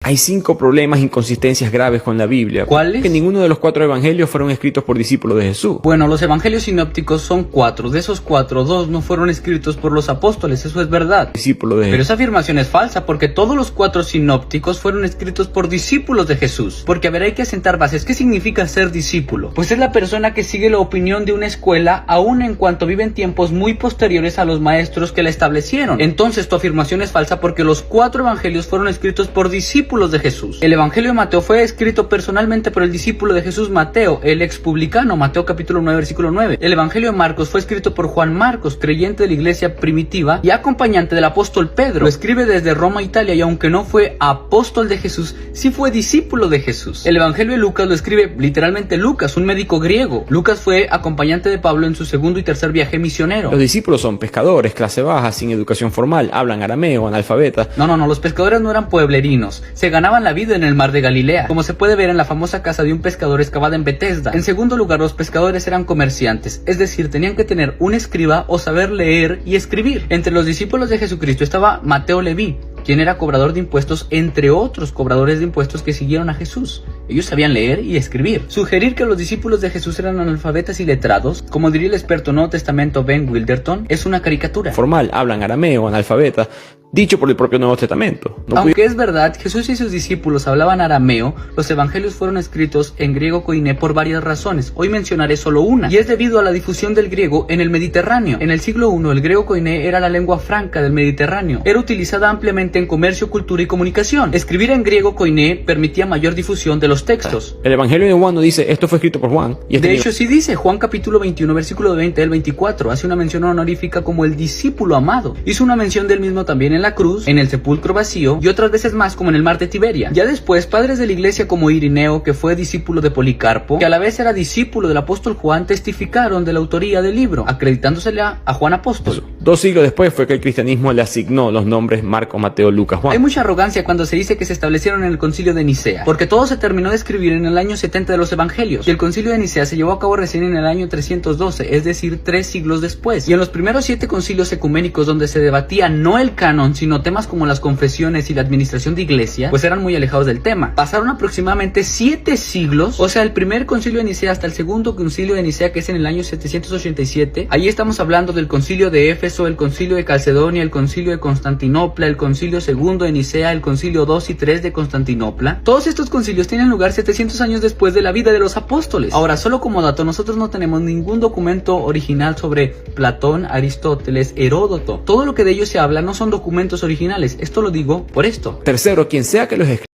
Hay 5 problemas e inconsistencias graves con la Biblia. ¿Cuáles? Que ninguno de los 4 evangelios fueron escritos por discípulos de Jesús. Bueno, los evangelios sinópticos son 4. De esos 4, 2 no fueron escritos por los apóstoles, eso es verdad. Discípulos de Pero esa afirmación es falsa porque todos los 4 sinópticos fueron escritos por discípulos de Jesús. Porque a ver, hay que asentar bases. ¿Qué significa ser discípulo? Pues es la persona que sigue la opinión de una escuela aun en cuanto vive en tiempos muy posteriores a los maestros que la establecieron. Entonces tu afirmación es falsa porque los 4 evangelios fueron escritos por discípulos de Jesús. El evangelio de Mateo fue escrito personalmente por el discípulo de Jesús Mateo, el ex publicano, Mateo capítulo 9 versículo 9. El evangelio de Marcos fue escrito por Juan Marcos, creyente de la iglesia primitiva y acompañante del apóstol Pedro. Lo escribe desde Roma, Italia, y aunque no fue apóstol de Jesús, sí fue discípulo de Jesús. El evangelio de Lucas lo escribe literalmente Lucas, un médico griego. Lucas fue acompañante de Pablo en su segundo y tercer viaje misionero. Los discípulos son pescadores, clase baja, sin educación formal, hablan arameo, analfabeta. No, los pescadores no eran pueblerinos, se ganaban la vida en el mar de Galilea, como se puede ver en la famosa casa de un pescador excavada en Bethesda. En segundo lugar, los pescadores eran comerciantes, es decir, tenían que tener un escriba o saber leer y escribir. Entre los discípulos de Jesucristo estaba Mateo Leví, quien era cobrador de impuestos, entre otros cobradores de impuestos que siguieron a Jesús. Ellos sabían leer y escribir. Sugerir que los discípulos de Jesús eran analfabetas y letrados, como diría el experto Nuevo Testamento Ben Wilderton, es una caricatura. Formal, hablan arameo, analfabeta, dicho por el propio Nuevo Testamento. Aunque es verdad, Jesús y sus discípulos hablaban arameo, los evangelios fueron escritos en griego koiné por varias razones. Hoy mencionaré solo una, y es debido a la difusión del griego en el Mediterráneo. En el siglo I, el griego koiné era la lengua franca del Mediterráneo. Era utilizada ampliamente en comercio, cultura y comunicación. Escribir en griego koiné permitía mayor difusión de los textos. El evangelio de Juan no dice esto fue escrito por Juan. De hecho, sí dice. Juan capítulo 21, versículo 20 al 24, hace una mención honorífica como el discípulo amado. Hizo una mención del mismo también en la cruz, en el sepulcro vacío y otras veces más como en el mar de Tiberia. Ya después, padres de la iglesia como Irineo, que fue discípulo de Policarpo, que a la vez era discípulo del apóstol Juan, testificaron de la autoría del libro, acreditándosela a Juan apóstol. Eso. 2 siglos después fue que el cristianismo le asignó los nombres Marcos, Mateo, Lucas, Juan. Hay mucha arrogancia cuando se dice que se establecieron en el concilio de Nicea, porque todo se terminó de escribir en el año 70 de los evangelios, y el concilio de Nicea se llevó a cabo recién en el año 312, es decir, 3 siglos después. Y en los primeros 7 concilios ecuménicos donde se debatía no el canon, sino temas como las confesiones y la administración de iglesia, pues eran muy alejados del tema. Pasaron aproximadamente 7 siglos, o sea, el primer concilio de Nicea hasta el segundo concilio de Nicea, que es en el año 787. Ahí estamos hablando del concilio de Éfeso, el concilio de Calcedonia, el concilio de Constantinopla, el concilio segundo de Nicea, el concilio 2 y 3 de Constantinopla. Todos estos concilios tienen lugar 700 años después de la vida de los apóstoles. Ahora, solo como dato, nosotros no tenemos ningún documento original sobre Platón, Aristóteles, Heródoto. Todo lo que de ellos se habla no son documentos originales. Esto lo digo por esto. Tercero, quien sea que los escriba